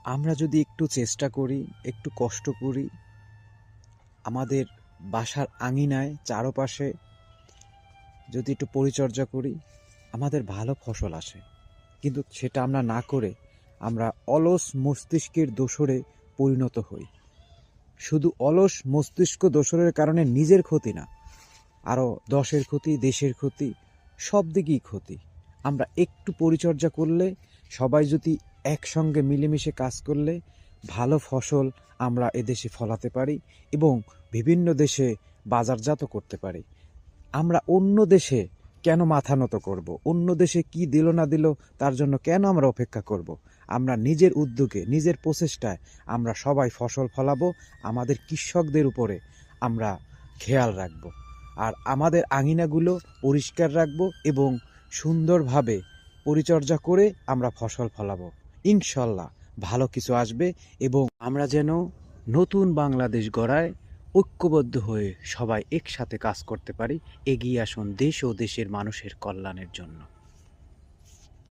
আমরা যদি একটু চেষ্টা করি, একটু কষ্ট করি, আমাদের বাসার আঙিনায় চারপাশে যদি একটু পরিচর্যা করি, আমাদের ভালো ফসল আসে। কিন্তু সেটা আমরা না করে আমরা অলস মস্তিষ্কের দোসরে পরিণত হই। শুধু অলস মস্তিষ্ক দোসরের কারণে নিজের ক্ষতি না, আরও দশের ক্ষতি, দেশের ক্ষতি, সব দিকেই ক্ষতি। আমরা একটু পরিচর্যা করলে, সবাই যদি একসঙ্গে মিলেমিশে কাজ করলে ভালো ফসল আমরা এদেশে ফলাতে পারি এবং বিভিন্ন দেশে বাজারজাত করতে পারি। আমরা অন্য দেশে কেন মাথা নত করব? অন্য দেশে কি দিল না দিল তার জন্য কেন আমরা অপেক্ষা করব? আমরা নিজের উদ্যোগে, নিজের প্রচেষ্টায় আমরা সবাই ফসল ফলাবো, আমাদের কৃষকদের উপরে আমরা খেয়াল রাখব, আর আমাদের আঙিনাগুলো পরিষ্কার রাখব এবং সুন্দরভাবে পরিচর্যা করে আমরা ফসল ফলাবো। ইনশাল্লাহ ভালো কিছু আসবে এবং আমরা যেন নতুন বাংলাদেশ গড়ায় ঐক্যবদ্ধ হয়ে সবাই একসাথে কাজ করতে পারি। এগিয়ে আসুন দেশ ও দেশের মানুষের কল্যাণের জন্য।